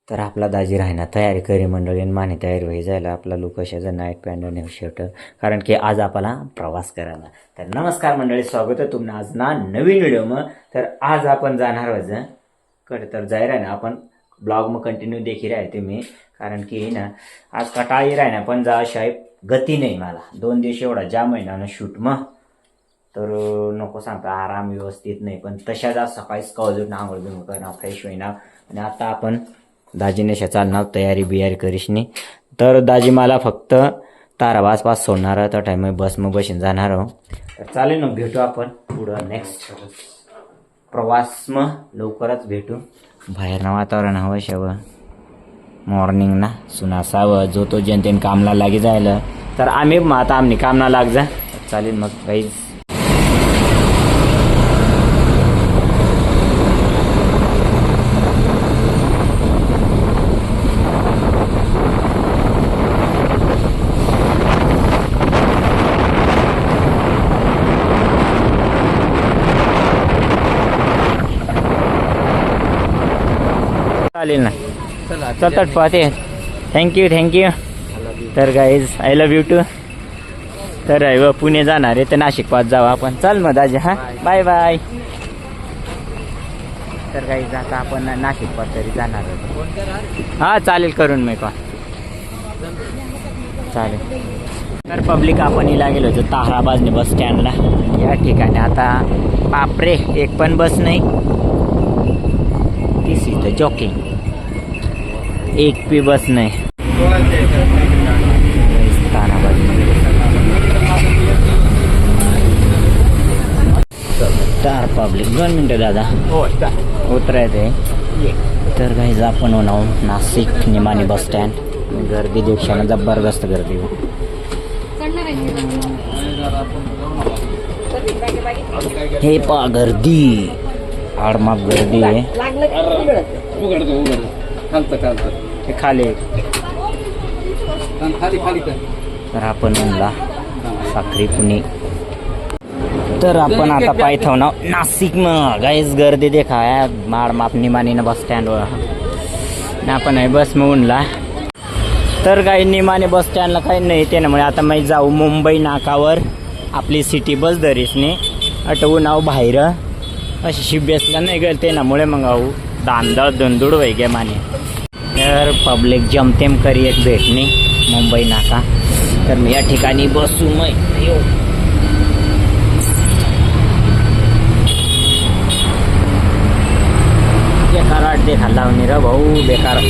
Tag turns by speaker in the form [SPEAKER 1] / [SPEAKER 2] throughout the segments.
[SPEAKER 1] तर आपला दाजी राहणार तयारी करी मंडळी माने तयारी व्हायची जायला आपला लोकशाचा नाईट पॅन्ट आणि शर्ट कारण की आज आपल्याला प्रवास करायला. तर नमस्कार मंडळी, स्वागत आहे तुम्हाला आज ना नवीन व्हिडिओ मग. तर आज आपण जाणार आहोत कडे तर जाय ना आपण ब्लॉग मग कंटिन्यू देखील राहते मी कारण की ना आज कटाळी राहणार पण जा शाही गती नाही मला 2 दिवस एवढा ज्या महिन्यानं शूट मग तर नको सांगता आराम व्यवस्थित नाही पण तशाच आज सकाळीच कवजून आंघोळ बिंघोळ करणं फ्रेश होईना आणि आता आपण दाजीने चालणार तयारी बियारी करीश नाही. तर दाजी मला फक्त ताराबाज पास सोडणार तर टाइम बस मग बसून जाणार आहो. तर चालेल मग भेटू आपण पुढं नेक्स्ट प्रवास मग लवकरच भेटू. बाहेरनं वातावरण हवं शेवं मॉर्निंग ना सुनासावं जो तो जनतेन कामला लागी जायला तर आम्ही आता आम्ही कामना लाग जा. चालेल मग गाईज. चालेल ना चलत पाहते. थँक्यू. तर guys I love you too. तर पुणे जाणार आहे तर नाशिक पास जाऊ आपण. चल मग दाजी हां बाय बाय. तर गाईज आता आपण नाशिक पास तरी जाणार आहोत. हां चालेल करून मी कॉल चालेल. तर पब्लिक आपण हिला गेलो होतो ताराबाजने बस स्टँडला. या ठिकाणी आता बापरे एक पण बस नाही. दिस इज द जॉकिंग. एक भी बस नाही. तार पब्लिक 2 मिनटं दादा उतरायचे. तर काही आपण होणार नाशिक निमाणी बस स्टँड. गर्दी दिवसानं जबरदस्त गर्दी. हे पा गर्दी आडमाप गर्दी आहे. खाली तर आपण म्हणला साखरी पुणे. तर आपण आता पायथाव ना नाशिक मग गाईस गर्दी देखा माड माप निमानी ना बस स्टँडवर आपण आहे बस मग उनला. तर काही निमाने बस स्टँडला काही नाही त्यामुळे आता मी जाऊ मुंबई नाकावर आपली सिटी बस धरीसने अटवू नाव बाहेर अशी शिब्यासला नाही गेल त्यामुळे मग आऊ दांदा दंदूड वै गे माने. तर पब्लिक जमतेम करी एक भेटणे मुंबई नाका. तर मी या ठिकाणी बसू मग येऊ. बेकार वाट देखा लावणी र भाऊ बेकार.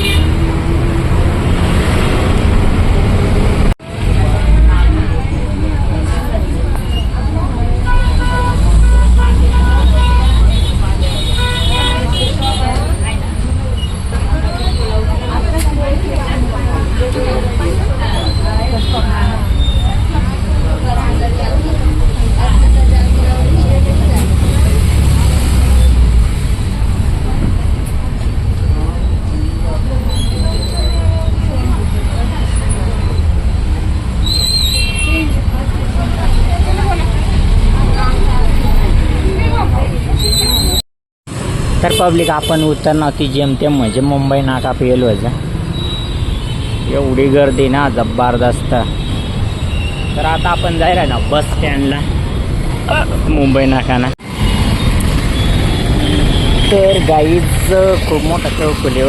[SPEAKER 1] तर पब्लिक आपण उतरणार ती जेमतेम म्हणजे मुंबई नाका पेलो एवढी गर्दी ना जबरदस्त. तर आता आपण जायला ना बस स्टँडला मुंबई नाकाना. तर गाईच खूप मोठा चौक फुले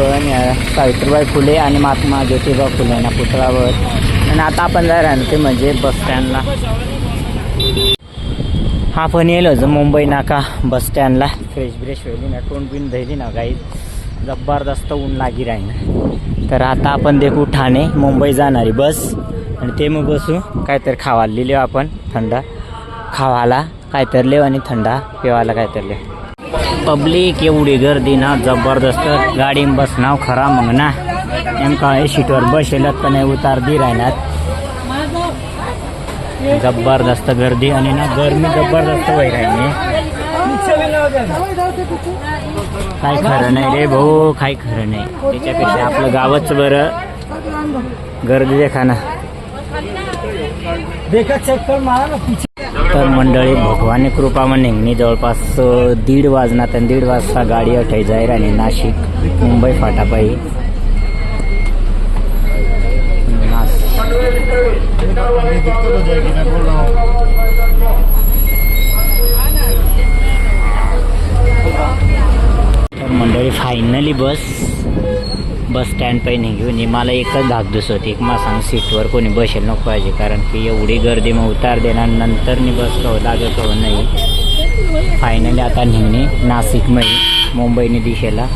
[SPEAKER 1] सावित्रीबाई फुले आणि महात्मा ज्योतिबा फुले ना पुतळावर. आणि आता आपण जायला ना ते म्हणजे बस स्टँडला. हा पण येलो मुंबई नाका बस स्टँडला फ्रेश ब्रेश व्हायली ना तोंड बिन धैली ना गाई जबरदस्त ऊन लागी राहील. तर आता आपण देखू ठाणे मुंबई जाणारी बस आणि ते मग बसू काहीतरी खावायला लिहिलो आपण थंड खावायला काहीतरी लेव आणि थंडा पिवायला काहीतरी लेव. पब्लिक एवढी गर्दी ना जबरदस्त गाडी बस नाव खरा मग ना नेमका सीटवर बसेलत पण उतार दी राहणार. जबरदस्त गर्दी आणि ना गरमी जबरदस्त होई राहिली. काय खरं नाही रे भाऊ काय खरं नाही. त्याच्यापेक्षा आपलं गावच बरं. गर्दी देखा ना. तर मंडळी भगवानी कृपा म्हणणे जवळपास 1:30 वाजणार आणि 1:30 वाजता गाडी अठई जाईल आणि नाशिक मुंबई फाटापायी तर मंडळी फायनली बस स्टँड पाहिजे घेऊन ये. मला एकच धाकधूस होती, एक मला सांग सीटवर कोणी बसेल नको पाहिजे, कारण की एवढी गर्दी मग उतार देणार नंतर बस हो लागत हो नाही. फायनली आता निघणे नाशिकमध्ये मुंबईने दिशेला.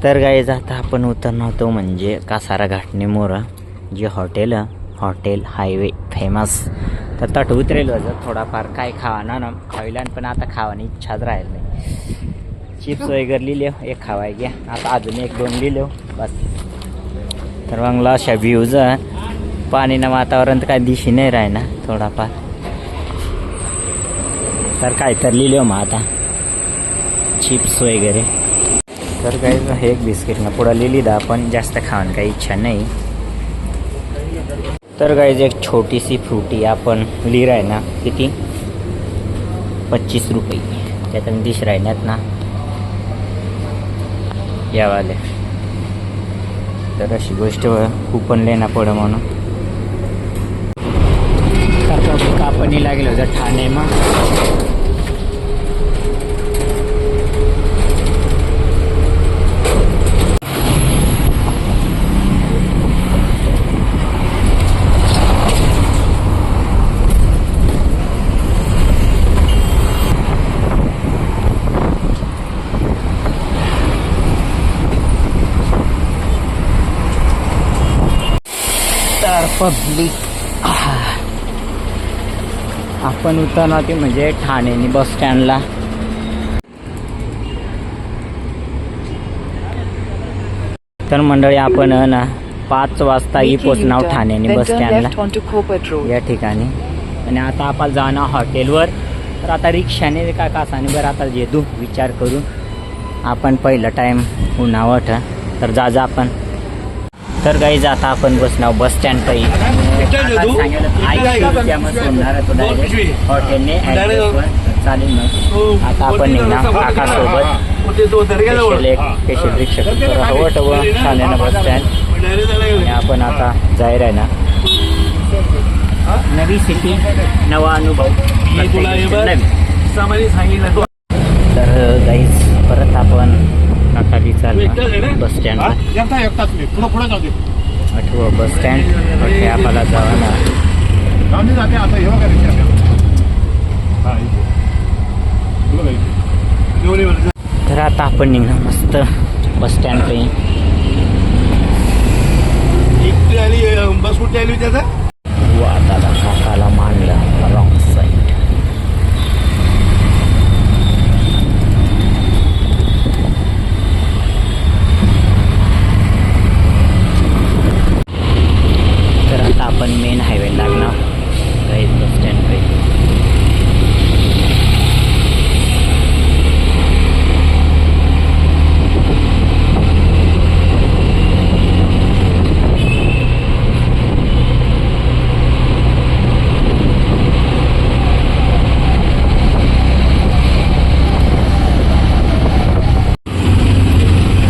[SPEAKER 1] तर गाईज आता आपण उतरणार होतो म्हणजे कासारा घाटने मोरा, जे हॉटेल हायवे फेमस. तर तट उतरेल होतं थोडाफार काय खावाना ना खायला, पण आता खावानी इच्छाच राहील नाही. चिप्स वगैरे लिहिले एक खावाय घ्या, आता अजून एक दोन लिहिले बस. तर मग अशा व्ह्यूज पाणीनं वातावरण तर काय दिशी नाही राही ना थोडाफार. तर काय तर लिहिले मग आता चिप्स वगैरे. तर गाईज हे एक बिस्किट ना पुढं लिहिली दा, पण जास्त खावायला काही इच्छा नाही. तर गाईज एक छोटीशी फ्रुटी आपण लिहि आहे ना किती 25 रुपये, त्यात दिश राहण्यात ना यावाले. तर अशी गोष्ट कुपन लेना पडं म्हणून कापणी लागेल होतं ठाणे मग. पब्लिक आपण उतरणार ते म्हणजे ठाणेनी बस स्टँडला. तर मंडळी आपण ना 5 वाजता ही पोचणार ठाणेनी बस स्टँडला या ठिकाणी. आणि आता आपण जाणार हॉटेलवर. तर आता रिक्षाने का कासाने बरं आता येतो विचार करून आपण पहिला टाईम उन्हावट. तर जा आपण. तर गाईज आता आपण बसणार बस स्टँड पाहिजे हॉटेलने चालेल. मग आता आपण निघणार काकासोबत एक स्पेशल रिक्षा हवं ठाण्यानं बस स्टँड. आणि आपण आता जाहीर आहे ना नवी सिटी नवा अनुभव. तर गाईज परत आपण खाली चाललं बस स्टँडला. 8वा बस स्टँड आपल्याला जावं ना. तर आता आपण निघणार मस्त बस स्टँड काही.
[SPEAKER 2] बस कुठे आली त्याचा
[SPEAKER 1] वाताला काकाला मांडलं रॉंग साईड. आपण मेन हायवे लागणार गाईज बस स्टँड पाहिजे.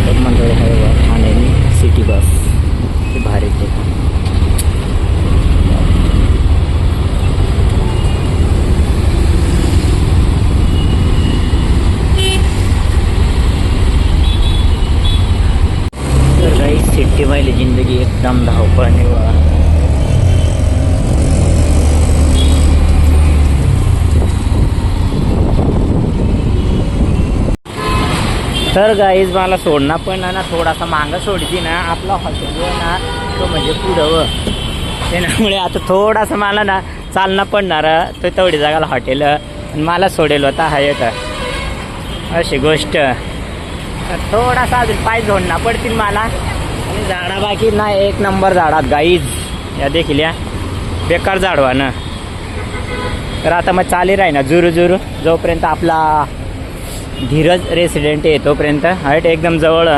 [SPEAKER 1] तर मंडळी हायवे ठाणे सिटी बस भारी ते. सिटी वाली जिंदगी एकदम धावपळणी वा. तर गाईज मला सोडणं पण ना थोडासा मागं सोडची ना आपला हॉटेल ना तो म्हणजे पुढं त्यामुळे आता थोडासा मला ना चालणं पडणार तो तेवढी जागाला हॉटेल मला सोडेल होता हा येतं अशी गोष्ट. तर थोडासा अजून पाय झोडणं पडतील मला. आणि झाडा बाकी ना एक नंबर झाडात गाईज या देखील या बेकार झाडवा ना. तर आता मग चाली राही ना जुरू जुरू जोपर्यंत आपला धीरज रेसिडेंट आहे तोपर्यंत हाईट एकदम जवळ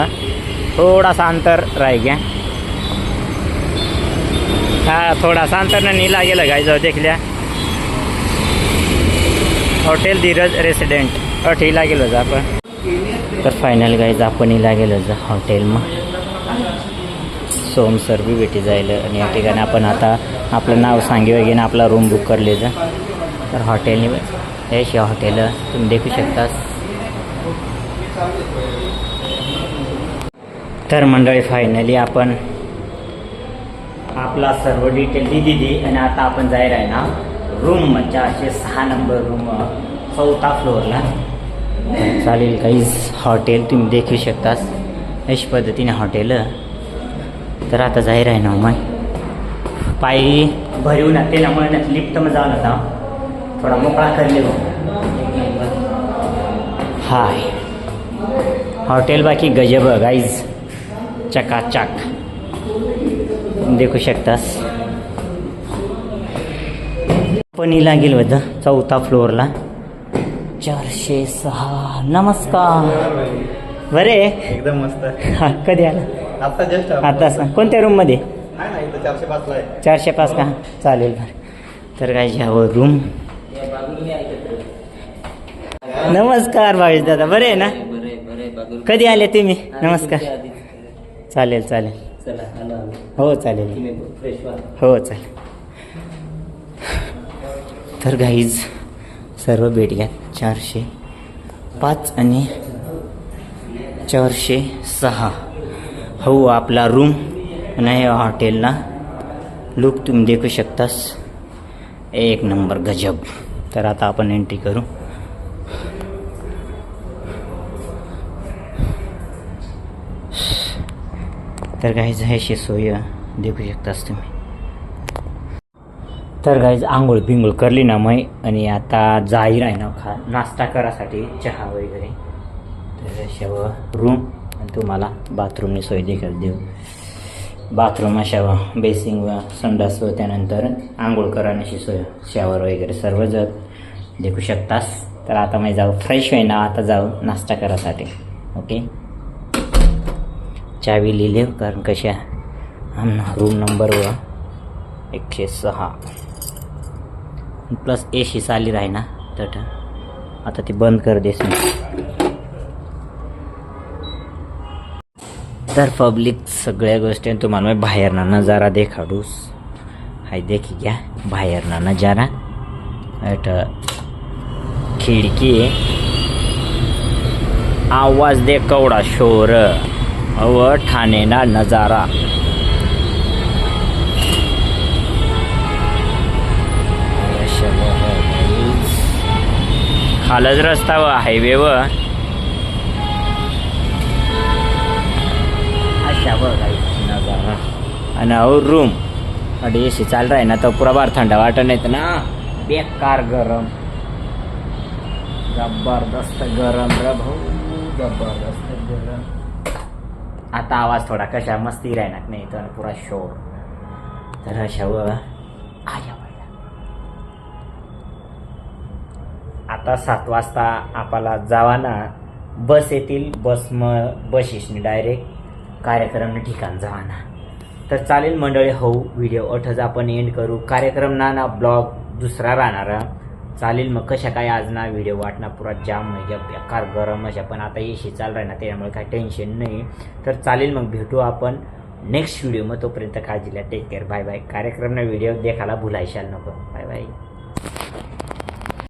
[SPEAKER 1] थोडासा अंतर राही घ्या. हा थोडासा अंतर नाही लागेल गाई जाऊ देखल्या हॉटेल धीरज रेसिडेंट अठीला गेलो जा आपण. तर फायनल गाईज आपण हिला गेलो जा हॉटेल मग सोम सर बी भेटी जाईल. आणि या ठिकाणी आपण आता आपलं नाव सांगी वगैरे आपला रूम बुक करले जा. तर हॉटेलने हे हॉटेल तुम्ही देखू शकता. तर मंडळी फायनली आपण आपला सर्व डिटेल दिली आणि आता आपण जाईल आहे ना रूम 406 नंबर रूम 4था फ्लोअरला. चालेल काहीच हॉटेल तुम्ही देखू शकता अशा पद्धतीने हॉटेल. तर आता जाहीर आहे ना मग पायी भरवू ना त्यामुळे लिफ्टमध्ये जाऊन होता थोडा मोकळा करले. हाय हॉटेल बाकी गजब गाईज चकाचक देखू शकतास. पण लागेल होतं 4था फ्लोअरला 406. नमस्कार बरे
[SPEAKER 2] एकदम मस्त.
[SPEAKER 1] हा कधी आला
[SPEAKER 2] आता जस्ट
[SPEAKER 1] आता कोणत्या रूममध्ये
[SPEAKER 2] 405 ला आहे.
[SPEAKER 1] 405 का चालेल बरं. तर काय घ्यावं रूम. नमस्कार भावेश दादा बरे आहे ना. कधी आले तुम्ही. नमस्कार चालेल चालेल हो चालेल हो चालेल. तर गाईज सर्व भेट घ्या 405 आणि 406 हो आपला रूम आणि हॉटेलला लुक तुम्ही देखू शकतास एक नंबर गजब. तर आता आपण एंट्री करू. तर गाईज अशी सोय देखू शकतास तुम्ही. तर गाईज आंघोळ बिंघोळ करली ना मग आणि आता जाहीर आहे ना नाश्ता करासाठी चहा वगैरे. तर अशा रूम आणि तुम्हाला बाथरूमनी सोय देखील देऊ. बाथरूम अशा बेसिंग व संडास व त्यानंतर आंघोळ करण्याची सोय शावर वगैरे सर्व जर देखू शकतास. तर आता मी जाऊ फ्रेश होई ना आता जाऊ नाश्ता करासाठी. ओके चावी लिहिले कारण कशा रूम नंबर 106 प्लस AC चाली राही ना. तर आता ती बंद कर देस. तर पब्लिक सगळ्या गोष्टी तुम्हाला मी बाहेरना नजारा देखाडूस. हाय देखी घ्या बाहेरना नजारा. खिडकी आवाज दे कवडा शोर अव ठाणेना नजारा. खालच रस्ता व हायवे व अशा नजारा. आणि रूम आणि AC चाल रहा है ना तो पूरा बार थंडा वाटत नाही ना बेकार गरम जबरदस्त गरम रे भाऊ जबरदस्त गरम. आता आवाज थोडा कशा मस्ती राहणार नाही तर पुरा शोर. तर अशा आता 7 वाजता आपल्याला जावाना बस येतील. बसनी डायरेक्ट कार्यक्रम ठिकाण जावाना. तर चालेल मंडळी हो व्हिडिओ अठच आपण एंड करू. कार्यक्रम ना ब्लॉग दुसरा राहणार चालेल. मग कशा काय आज ना व्हिडिओ वाटणार पुरा जाम म्हणजे बेकार गरम अशा. पण आता AC चाल राही ना त्यामुळे काही टेन्शन नाही. तर चालेल मग भेटू आपण नेक्स्ट व्हिडिओ. मग तोपर्यंत काळजीला टेक केअर बाय बाय. कार्यक्रमना व्हिडिओ देखायला भुलायशाल नको. Bye bye.